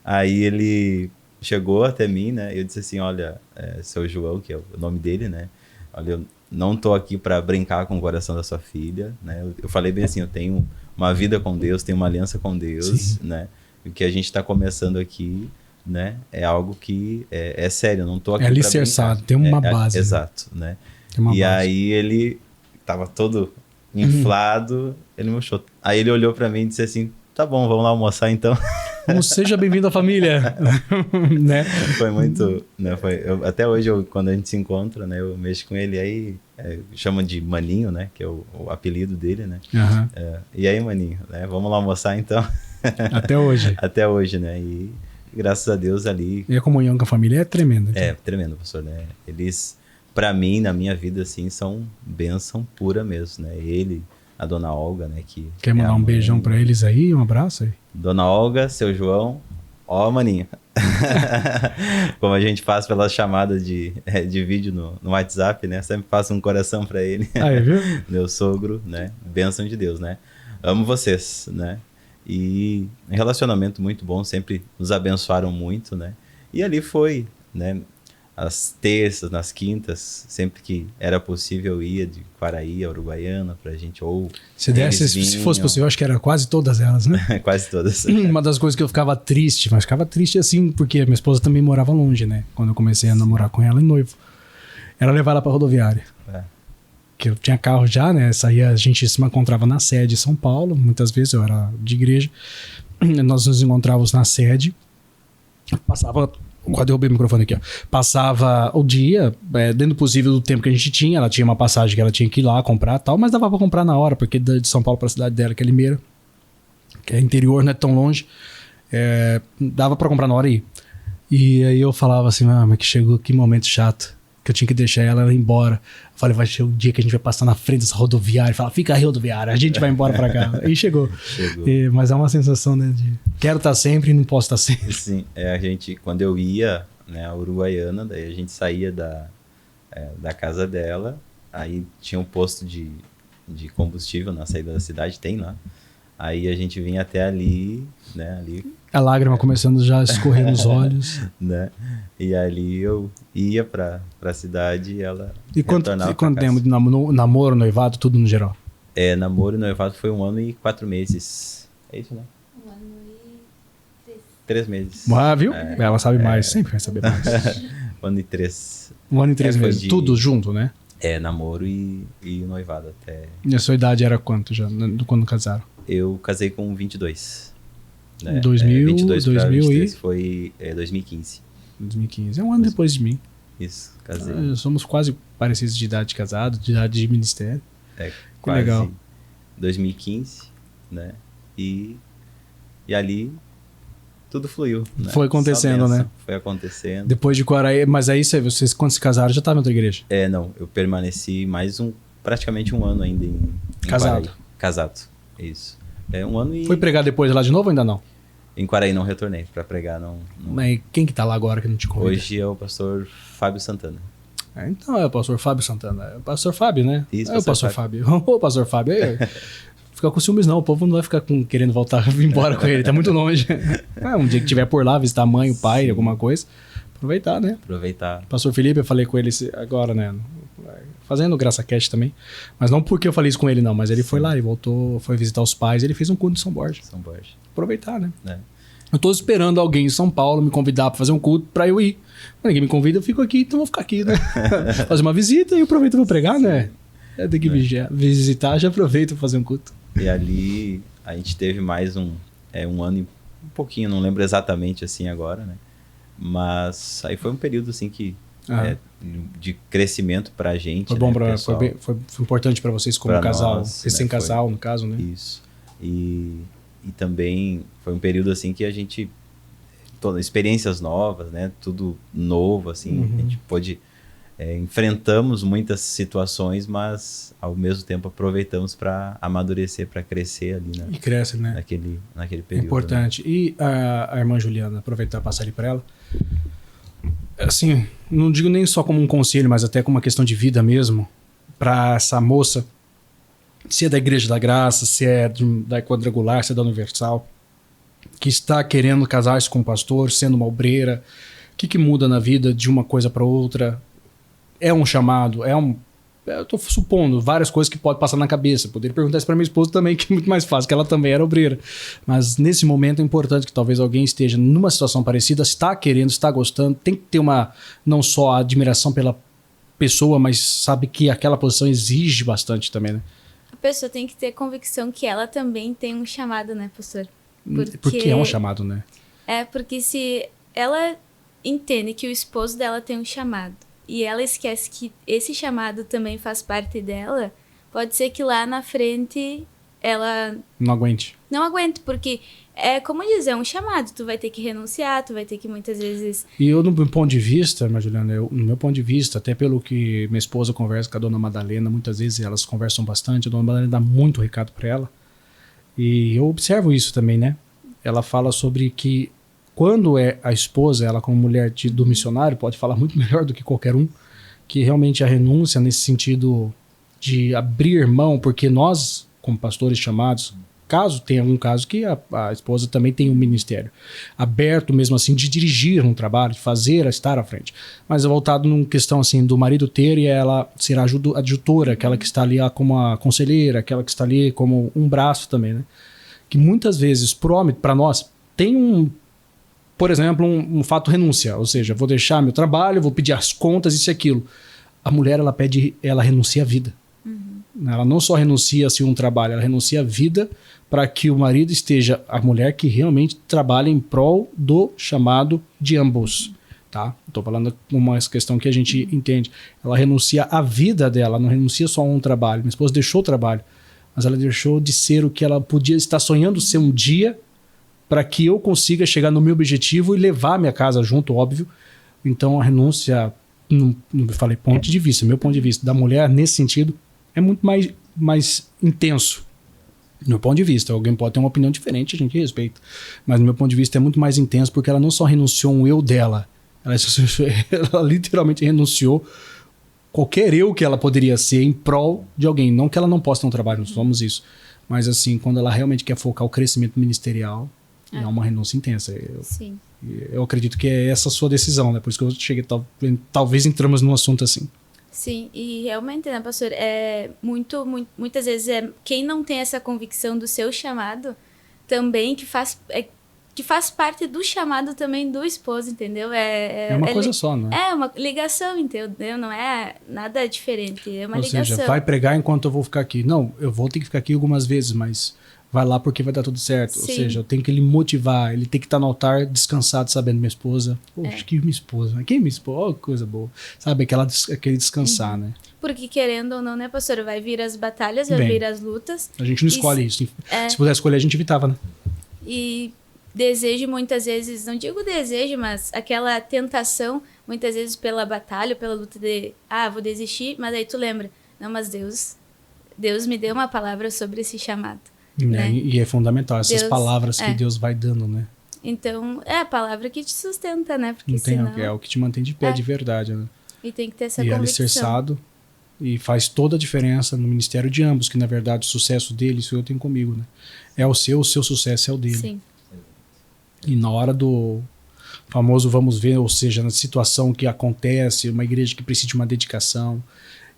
Aí ele chegou até mim, né? Eu disse assim, olha, seu João, que é o nome dele, né? Olha, eu não tô aqui para brincar com o coração da sua filha, né? Eu falei bem assim, eu tenho uma vida com Deus, tenho uma aliança com Deus, sim, né? O que a gente está começando aqui, né? É algo que é sério, eu não tô aqui para brincar. Alicerçado, tem uma base. Exato, né? Tem uma base. Aí ele tava todo inflado, ele murchou. Aí ele olhou para mim e disse assim, tá bom, vamos lá almoçar então. Seja bem-vindo à família. Né? Foi muito, né? Até hoje, quando a gente se encontra, né? Eu mexo com ele, aí chama de Maninho, né? Que é o apelido dele, né? E aí, Maninho, né? Vamos lá almoçar então. Até hoje. Até hoje, né? E graças a Deus ali... E a comunhão com a família é tremenda. Tremendo, pastor, né? Eles, pra mim, na minha vida, assim, são bênção pura mesmo, né? Ele, a dona Olga, né? Quer mandar um beijão pra eles aí? Um abraço aí? Dona Olga, seu João, Maninho. Como a gente faz pela chamada de vídeo no WhatsApp, né? Sempre faço um coração pra ele. Aí, viu? Meu sogro, né? Bênção de Deus, né? Amo vocês, né? E um relacionamento muito bom, sempre nos abençoaram muito, né? E ali foi, né? As terças, nas quintas, sempre que era possível eu ia de Quaraí a Uruguaiana pra gente, ou... Se fosse possível, acho que era quase todas elas, né? Quase todas. Uma das coisas que eu ficava triste, mas ficava triste assim, porque minha esposa também morava longe, né? Quando eu comecei a namorar com ela e noivo. Era levar ela pra rodoviária. Que eu tinha carro já, né? A gente se encontrava na sede em São Paulo, muitas vezes eu era de igreja. Nós nos encontrávamos na sede, passava... Quase derrubei o microfone aqui, ó. Passava o dia, dentro do possível do tempo que a gente tinha. Ela tinha uma passagem que ela tinha que ir lá comprar e tal, mas dava pra comprar na hora, porque de São Paulo pra cidade dela, que é Limeira, que é interior, não é tão longe, dava pra comprar na hora e ir. E aí eu falava assim, mas que momento chato, que eu tinha que deixar ela ir embora. Eu falei, vai ser o dia que a gente vai passar na frente dessa rodoviária. E fala, fica aí, rodoviária, a gente vai embora pra cá. Aí chegou. Mas é uma sensação, né, de quero estar sempre e não posso estar sempre. Sim, a gente, quando eu ia, né, a Uruguaiana, daí a gente saía da casa dela, aí tinha um posto de combustível na saída da cidade, tem lá. Aí a gente vinha até ali, né, ali... A lágrima começando já a escorrer nos olhos. Né? E ali eu ia pra cidade e ela E quanto tempo de namoro, noivado, tudo no geral? Namoro e noivado foi 1 ano e 4 meses. É isso, né? 1 ano e 3 meses. Viu? Ela sabe mais, sempre vai saber mais. 1 ano e 3. 1 ano e 3 meses, tudo junto, né? Namoro e noivado até. E a sua idade era quanto já, quando casaram? Eu casei com 22. Né? 2000 pra 23 e... foi 2015. 2015. É um ano depois de mim. Isso, casei. Somos quase parecidos de idade de casado, de idade de ministério. Quase legal. 2015, né? E ali tudo fluiu. Né? Foi acontecendo, né? Foi acontecendo. Depois de Quaraí, mas aí vocês quando se casaram já estavam em outra igreja? Não, eu permaneci praticamente um ano ainda em Casado. Quaraí. Casado, isso. Um ano e... Foi pregar depois lá de novo ou ainda não? Em Quaraí não retornei para pregar, não. Mas quem que tá lá agora que não te convida? Hoje é o pastor Fábio Santana. Então é o pastor Fábio Santana. É o pastor Fábio, né? Isso, é o pastor Fábio. Ô, pastor Fábio. Fica com ciúmes não, o povo não vai ficar querendo voltar embora com ele, tá muito longe. Um dia que tiver por lá, visitar a mãe, o pai, alguma coisa, aproveitar, né? Aproveitar. Pastor Felipe, eu falei com ele agora, né? Fazendo Graça Cast também. Mas não porque eu falei isso com ele, não. Mas ele foi lá, ele voltou, foi visitar os pais, ele fez um culto em São Borja. Aproveitar, né? Eu tô esperando alguém em São Paulo me convidar pra fazer um culto pra eu ir. Ninguém me convida, eu fico aqui, então vou ficar aqui, né? Fazer uma visita e eu aproveito pra pregar, né? Tem que visitar, já aproveito pra fazer um culto. E ali a gente teve mais um ano e um pouquinho, não lembro exatamente assim agora, né? Mas aí foi um período assim que de crescimento pra gente. Foi bom, foi importante pra vocês como casal, recém-casal, no caso, né? Isso. E também foi um período assim que a gente experiências novas, né? Tudo novo, assim, a gente pôde enfrentamos muitas situações, mas ao mesmo tempo aproveitamos para amadurecer, para crescer ali, né? E cresce, né? Naquele período. Importante. Né? E a irmã Juliana, aproveitar e passar ali para ela. Assim, não digo nem só como um conselho, mas até como uma questão de vida mesmo, para essa moça, se é da Igreja da Graça, se é da Quadrangular, se é da Universal, que está querendo casar-se com um pastor, sendo uma obreira, o que muda na vida de uma coisa para outra? É um chamado, eu tô supondo várias coisas que pode passar na cabeça. Poderia perguntar isso para minha esposa também, que é muito mais fácil, que ela também era obreira. Mas nesse momento é importante que talvez alguém esteja numa situação parecida, está querendo, está gostando, tem que ter não só a admiração pela pessoa, mas sabe que aquela posição exige bastante também, né? A pessoa tem que ter convicção que ela também tem um chamado, né, pastor? Porque é um chamado, né? Porque se ela entende que o esposo dela tem um chamado, e ela esquece que esse chamado também faz parte dela, pode ser que lá na frente ela... Não aguente, porque como dizer, é um chamado, tu vai ter que renunciar, tu vai ter que muitas vezes... E eu, no meu ponto de vista, Juliana, no meu ponto de vista, até pelo que minha esposa conversa com a dona Madalena, muitas vezes elas conversam bastante, a dona Madalena dá muito recado para ela, e eu observo isso também, né? Ela fala sobre que quando é a esposa, ela como mulher do missionário, pode falar muito melhor do que qualquer um, que realmente a renúncia nesse sentido de abrir mão, porque nós, como pastores chamados, caso tenha algum caso que a esposa também tem um ministério aberto mesmo assim de dirigir um trabalho, de fazer, estar à frente. Mas é voltado numa questão assim do marido ter e ela ser a adjutora, aquela que está ali como a conselheira, aquela que está ali como um braço também, né? Que muitas vezes, para nós, tem por exemplo, um fato renúncia, ou seja, vou deixar meu trabalho, vou pedir as contas, isso e aquilo. A mulher, ela renuncia à vida. Ela não só renuncia a um trabalho, ela renuncia à vida para que o marido esteja, a mulher que realmente trabalha em prol do chamado de ambos. Tá? Estou falando uma questão que a gente entende. Ela renuncia à vida dela, não renuncia só a um trabalho. Minha esposa deixou o trabalho, mas ela deixou de ser o que ela podia estar sonhando ser um dia, para que eu consiga chegar no meu objetivo e levar minha casa junto, óbvio. Então a renúncia, não falei ponto de vista, meu ponto de vista da mulher nesse sentido é muito mais intenso. Do meu ponto de vista, alguém pode ter uma opinião diferente, a gente respeita. Mas do meu ponto de vista é muito mais intenso porque ela não só renunciou um eu dela, ela literalmente renunciou qualquer eu que ela poderia ser em prol de alguém. Não que ela não possa ter um trabalho, não somos isso. Mas assim, quando ela realmente quer focar o crescimento ministerial, é uma renúncia intensa. Sim. Eu acredito que é essa a sua decisão, né? Por isso que eu cheguei, talvez entramos num assunto assim. Sim, e realmente, né, pastor, muitas vezes quem não tem essa convicção do seu chamado também que faz que faz parte do chamado também do esposo, entendeu? É uma coisa só, não é? É uma ligação, entendeu? Não é nada diferente, é uma ligação. Ou seja, vai pregar enquanto eu vou ficar aqui. Não, eu vou ter que ficar aqui algumas vezes, mas vai lá porque vai dar tudo certo. Sim. Ou seja, eu tenho que lhe motivar, ele tem que estar no altar descansado, sabendo minha esposa. Poxa, que minha esposa, mas quem é minha esposa? Oh, que coisa boa. Sabe, aquele descansar, né? Porque querendo ou não, né, pastor? Vai vir as batalhas, vai vir as lutas. A gente não escolhe isso. Se pudesse escolher, a gente evitava, né? E desejo muitas vezes, não digo desejo, mas aquela tentação, muitas vezes pela batalha, pela luta de, vou desistir, mas aí tu lembra, não, mas Deus me deu uma palavra sobre esse chamado. Né? E é fundamental, essas palavras que Deus vai dando, né? Então, é a palavra que te sustenta, né? Porque senão... É o que te mantém de pé de verdade, né? E tem que ter essa convicção. E alicerçado, e faz toda a diferença no ministério de ambos, que na verdade o sucesso dele, isso eu tenho comigo, né? É o seu sucesso é o dele. Sim. E na hora do famoso vamos ver, ou seja, na situação que acontece, uma igreja que precisa de uma dedicação,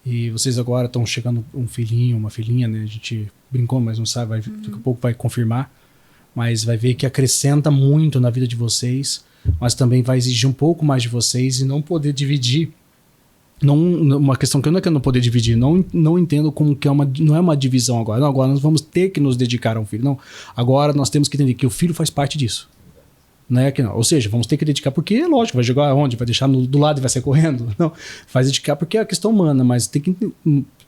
e vocês agora estão chegando um filhinho, uma filhinha, né? A gente brincou, mas não sabe, daqui a pouco vai confirmar, mas vai ver que acrescenta muito na vida de vocês, mas também vai exigir um pouco mais de vocês e não poder dividir. Uma questão que eu não poder dividir, não entendo como que não é uma divisão agora. Não, agora nós vamos ter que nos dedicar a um filho. Não, agora nós temos que entender que o filho faz parte disso. Não é que não. Ou seja, vamos ter que dedicar porque, lógico, vai jogar onde? Vai deixar do lado e vai sair correndo? Não, faz dedicar porque é a questão humana, mas tem que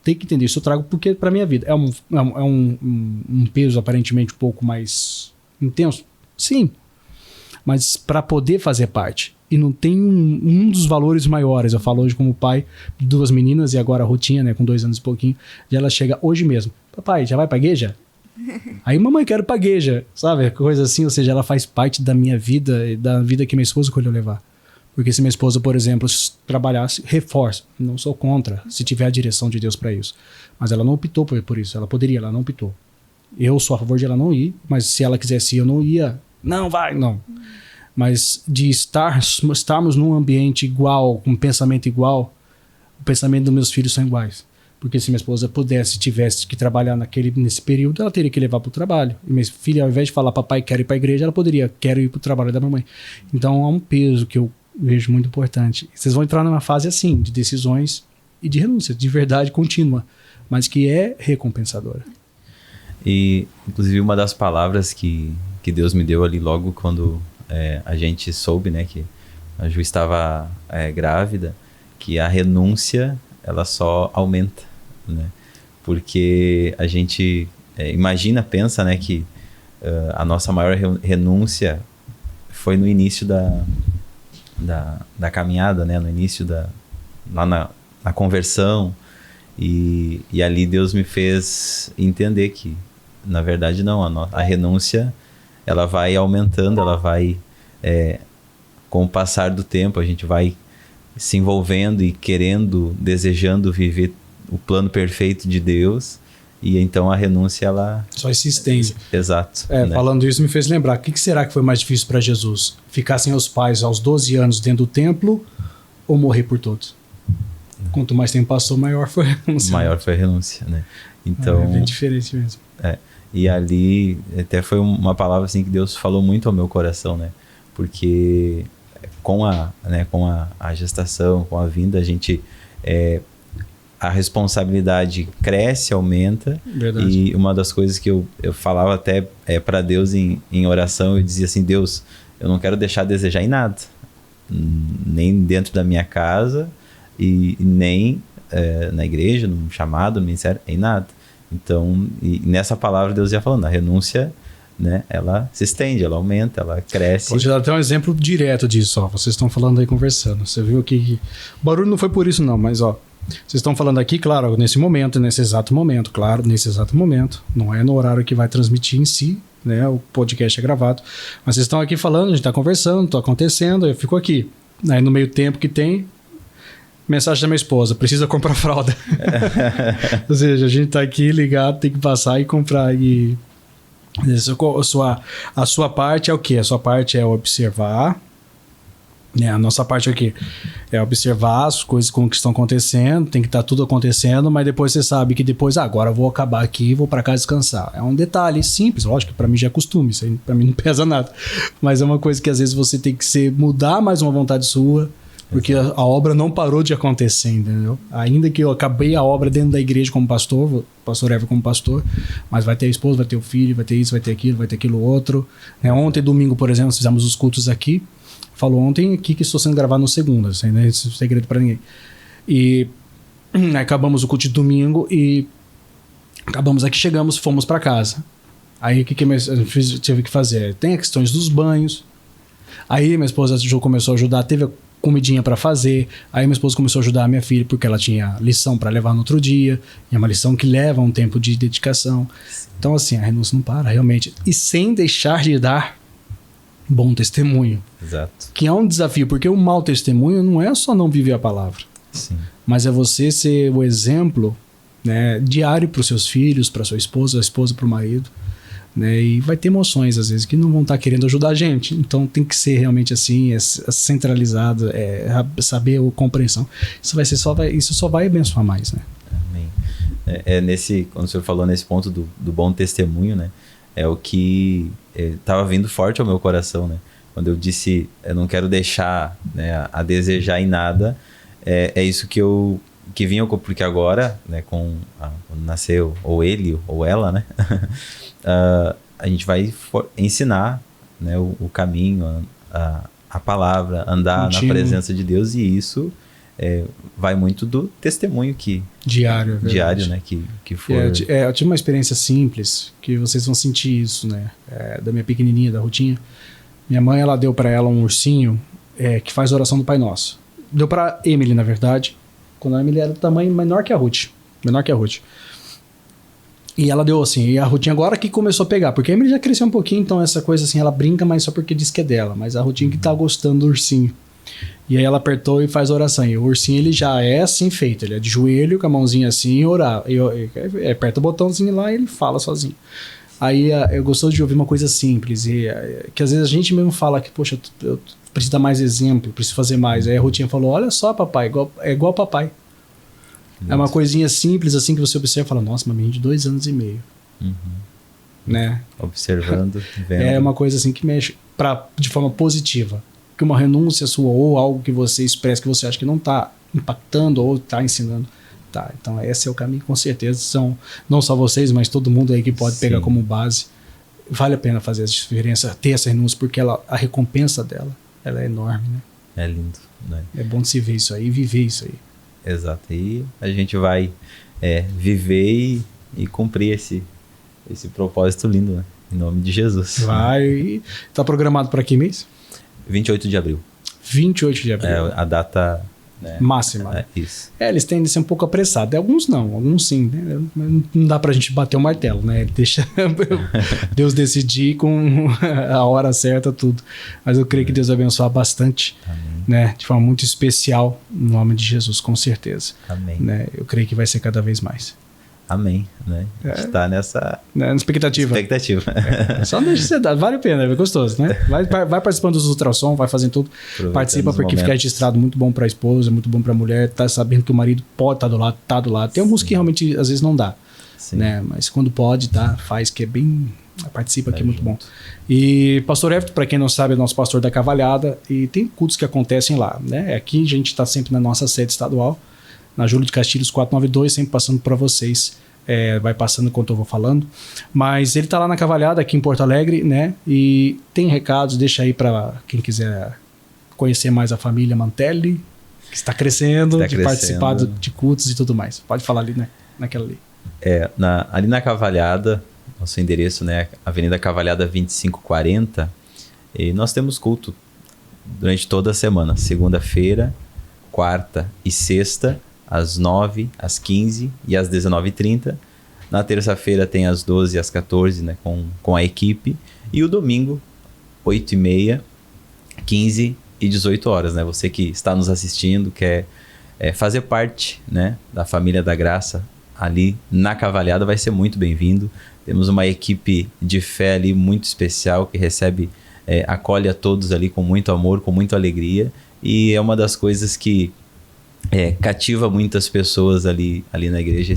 entender. Isso eu trago porque para minha vida. É um peso aparentemente um pouco mais intenso? Sim. Mas para poder fazer parte. E não tem um dos valores maiores. Eu falo hoje como pai de 2 meninas e agora a Rutinha, né, com 2 anos e pouquinho, e ela chega hoje mesmo. Papai, já vai pra igreja? Aí, mamãe, quero pra igreja, sabe? Coisa assim, ou seja, ela faz parte da minha vida e da vida que minha esposa escolheu levar. Porque se minha esposa, por exemplo, trabalhasse, reforça, não sou contra, se tiver a direção de Deus para isso. Mas ela não optou por isso, ela poderia, ela não optou. Eu sou a favor de ela não ir, mas se ela quisesse ir, eu não ia. Não, vai, não. Mas de estarmos num ambiente igual, com um pensamento igual, o pensamento dos meus filhos são iguais. Porque se minha esposa tivesse que trabalhar nesse período, ela teria que levar para o trabalho. E minha filha, ao invés de falar, papai, quero ir para a igreja, ela poderia, quero ir para o trabalho da mamãe. Então, há um peso que eu vejo muito importante. Vocês vão entrar numa fase assim, de decisões e de renúncia, de verdade contínua, mas que é recompensadora. E, inclusive, uma das palavras que Deus me deu ali logo quando a gente soube, né, que a Ju estava grávida, que a renúncia, ela só aumenta, né? Porque a gente pensa, né, que a nossa maior renúncia foi no início da caminhada, né, no início lá na conversão, e ali Deus me fez entender que, na verdade, não, a renúncia, ela vai aumentando, ela vai, com o passar do tempo, a gente vai se envolvendo e querendo, desejando viver o plano perfeito de Deus, e então a renúncia, ela só se estende. Exato. Né? Falando isso me fez lembrar, o que será que foi mais difícil para Jesus? Ficar sem os pais aos 12 anos dentro do templo ou morrer por todos? Quanto mais tempo passou, maior foi a renúncia. Maior foi a renúncia, né? Então, é bem diferente mesmo. E ali até foi uma palavra assim que Deus falou muito ao meu coração, né? Porque com a gestação, com a vinda, a gente a responsabilidade cresce, aumenta. Verdade. E uma das coisas que eu falava até para Deus em oração, eu dizia assim: Deus, eu não quero deixar a desejar em nada, nem dentro da minha casa e nem na igreja, no chamado, no ministério, em nada. Então, e nessa palavra Deus ia falando, a renúncia, né, ela se estende, ela aumenta, ela cresce. Vou te dar até um exemplo direto disso, ó. Vocês estão falando aí, conversando. Você viu que o barulho não foi por isso não, mas ó, vocês estão falando aqui, claro, nesse exato momento, não é no horário que vai transmitir em si, né, o podcast é gravado, mas vocês estão aqui falando, a gente está conversando, está acontecendo, eu fico aqui. Aí no meio tempo que tem, mensagem da minha esposa, precisa comprar fralda. Ou seja, a gente tá aqui ligado, tem que passar e comprar. E a sua parte é o quê? A sua parte é observar, A nossa parte aqui é observar as coisas como que estão acontecendo, tem que estar tudo acontecendo, mas depois você sabe que depois, agora eu vou acabar aqui e vou para casa descansar. É um detalhe simples, lógico que para mim já é costume, isso aí para mim não pesa nada. Mas é uma coisa que às vezes você tem que mudar mais uma vontade sua, porque a obra não parou de acontecer, entendeu? Ainda que eu acabei a obra dentro da igreja como pastor Ever como pastor, mas vai ter a esposa, vai ter o filho, vai ter isso, vai ter aquilo outro. Ontem, domingo, por exemplo, nós fizemos os cultos aqui. Falou ontem aqui que estou sendo gravado no segunda, sem esse segredo para ninguém. E acabamos o culto de domingo e acabamos aqui, chegamos, fomos para casa. Aí o que eu tive que fazer? Tem as questões dos banhos. Aí minha esposa começou a ajudar, teve a comidinha para fazer. Aí minha esposa começou a ajudar a minha filha porque ela tinha lição para levar no outro dia. E é uma lição que leva um tempo de dedicação. Então assim, a renúncia não para realmente. E sem deixar de dar bom testemunho. Exato. Que é um desafio, porque o mau testemunho não é só não viver a palavra. Sim. Mas é você ser o exemplo, né, diário para os seus filhos, para sua esposa, a esposa para o marido. Né, e vai ter emoções, às vezes, que não vão estar querendo ajudar a gente. Então tem que ser realmente assim, centralizado, saber a compreensão. Isso só vai abençoar mais, né? Amém. Quando o senhor falou nesse ponto do bom testemunho, né? É o que estava vindo forte ao meu coração, né? Quando eu disse, eu não quero deixar, né, a desejar em nada, é isso que vinha, porque agora, né, quando nasceu ou ele ou ela, né, a gente vai ensinar, né, o caminho, a palavra, andar na presença de Deus, e isso vai muito do testemunho diário, né, que for. Eu tive uma experiência simples, que vocês vão sentir isso, né, da minha pequenininha, da Rutinha. Minha mãe, ela deu para ela um ursinho que faz oração do Pai Nosso. Deu para Emily, na verdade, quando a Emily era do tamanho menor que a Ruth. E ela deu assim, e a Rutinha agora que começou a pegar, porque a Emily já cresceu um pouquinho, então essa coisa assim, ela brinca, mas só porque diz que é dela. Mas a Rutinha que tá gostando do ursinho. E aí ela apertou e faz oração. E o ursinho, ele já é assim feito, ele é de joelho, com a mãozinha assim, e orar. E aperta o botãozinho lá e ele fala sozinho. Aí eu gosto de ouvir uma coisa simples, que às vezes a gente mesmo fala que, poxa, eu preciso dar mais exemplo, preciso fazer mais. Aí a Rutinha falou, olha só, papai, é igual papai. Nossa. É uma coisinha simples assim que você observa e fala, nossa, uma menina de 2 anos e meio. Uhum. Né? Observando, vendo. É uma coisa assim que mexe de forma positiva. Que uma renúncia sua ou algo que você expressa que você acha que não está impactando ou está ensinando. Tá, então esse é o caminho, com certeza. São não só vocês, mas todo mundo aí que pode pegar como base. Vale a pena fazer essa diferença, ter essa renúncia, porque a recompensa dela, ela é enorme, né? É lindo, né? É bom de se ver isso aí, viver isso aí. Exato. E a gente vai viver e cumprir esse propósito lindo, né? Em nome de Jesus. Vai. Tá programado para que mês? 28 de abril. 28 de abril. É a data... máxima. Isso. Eles tendem a ser um pouco apressados. Alguns não, alguns sim. Né? Não dá pra gente bater o martelo, né? Deixa Deus decidir com a hora certa, tudo. Mas eu creio que Deus vai abençoar bastante. Amém. Né? De forma muito especial, no nome de Jesus, com certeza. Amém. Né? Eu creio que vai ser cada vez mais. Amém. Né? A gente tá nessa expectativa. Só não deixa de ser dado, vale a pena, é gostoso, né? Vai participando dos ultrassom, vai fazendo tudo. Participa porque fica registrado, muito bom pra esposa, muito bom pra mulher, tá sabendo que o marido pode estar do lado, tá do lado. Tem alguns que realmente às vezes não dá, né? Mas quando pode, tá, faz, que é bem... Participa, que é muito bom. E pastor Everton, para quem não sabe, é nosso pastor da Cavalhada, e tem cultos que acontecem lá, né? Aqui a gente tá sempre na nossa sede estadual, na Júlio de Castilhos 492, sempre passando para vocês. Vai passando enquanto eu vou falando. Mas ele tá lá na Cavalhada, aqui em Porto Alegre, né? E tem recados, deixa aí para quem quiser conhecer mais a família Mantelli, que está crescendo, participar de cultos e tudo mais. Pode falar ali, né? Naquela ali. Ali na Cavalhada, nosso endereço, né? Avenida Cavalhada 2540, e nós temos culto durante toda a semana, segunda-feira, quarta e sexta, às 9, às 15 e às 19h30. Na terça-feira tem às 12 e às 14, né, com a equipe. E o domingo, 8h30, 15 e 18 horas. Né? Você que está nos assistindo, quer fazer parte, né, da família da graça ali na Cavalhada, vai ser muito bem-vindo. Temos uma equipe de fé ali muito especial que recebe acolhe a todos ali com muito amor, com muita alegria, e é uma das coisas que cativa muitas pessoas ali na igreja,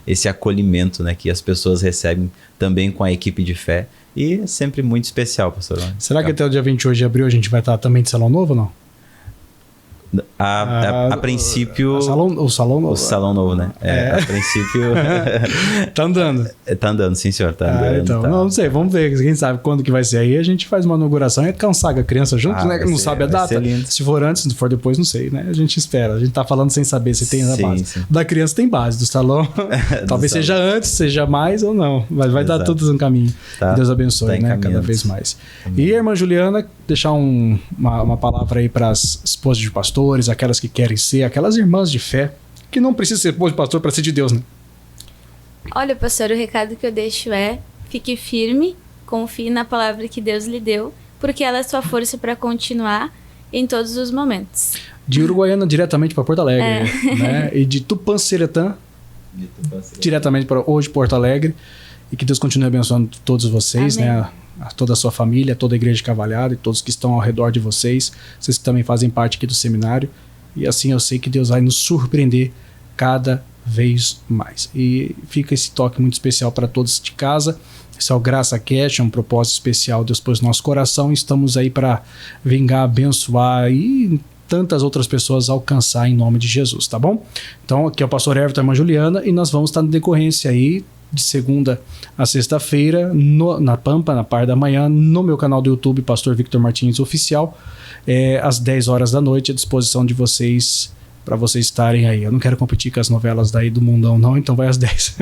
esse acolhimento, né, que as pessoas recebem também com a equipe de fé, e é sempre muito especial, pastor. Será que até o dia 28 de abril a gente vai estar também de salão novo ou não? A princípio... O salão novo. O salão novo, né? A princípio... Tá andando. Tá andando, sim, senhor. Tá andando. Então, tá. não sei, vamos ver. Quem sabe quando que vai ser aí. A gente faz uma inauguração e consagra a criança junto, né? Não sabe a data. Se for antes, se for depois, não sei, né? A gente espera. A gente tá falando sem saber se tem a base. Sim. Da criança tem base, do salão. Talvez seja antes, seja mais ou não. Mas vai dar tudo no caminho. Tá. Que Deus abençoe, né? Cada vez mais. E a irmã Juliana, deixar uma palavra aí para as esposas de pastores, aquelas que querem ser, aquelas irmãs de fé, que não precisa ser esposa de pastor para ser de Deus, né? Olha, pastor, o recado que eu deixo é: fique firme, confie na palavra que Deus lhe deu, porque ela é sua força para continuar em todos os momentos. De Uruguaiana diretamente para Porto Alegre, né? E de Tupã-Seretã diretamente para hoje Porto Alegre. E que Deus continue abençoando todos vocês, amém, né? Toda a sua família, toda a igreja de Cavalhada e todos que estão ao redor de vocês que também fazem parte aqui do seminário. E assim eu sei que Deus vai nos surpreender cada vez mais. E fica esse toque muito especial para todos de casa. Esse é o Graça Cash, é um propósito especial Deus pôs no nosso coração. Estamos aí para vingar, abençoar e tantas outras pessoas alcançar em nome de Jesus, tá bom? Então aqui é o pastor Everton e a irmã Juliana, e nós vamos estar na decorrência aí de segunda a sexta-feira na Pampa, na parte da manhã, no meu canal do YouTube, Pastor Victor Martins Oficial, às 10 horas da noite, à disposição de vocês, para vocês estarem aí. Eu não quero competir com as novelas daí do mundão não, então vai às 10,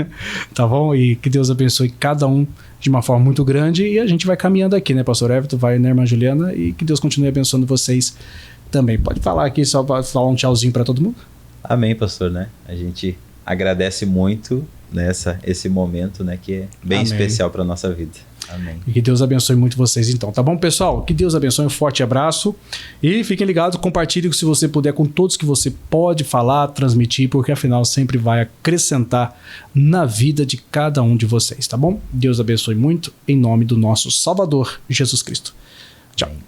tá bom? E que Deus abençoe cada um de uma forma muito grande, e a gente vai caminhando aqui, né, Pastor Everton, vai, né, irmã Juliana, e que Deus continue abençoando vocês também. Pode falar aqui, só para falar um tchauzinho para todo mundo? Amém, pastor, né? A gente agradece muito esse momento, né, que é bem amém, especial para nossa vida. Amém. E que Deus abençoe muito vocês então, tá bom, pessoal? Que Deus abençoe, um forte abraço e fiquem ligados, compartilhe se você puder com todos que você pode falar, transmitir, porque afinal sempre vai acrescentar na vida de cada um de vocês, tá bom? Deus abençoe muito, em nome do nosso Salvador, Jesus Cristo. Tchau. Amém.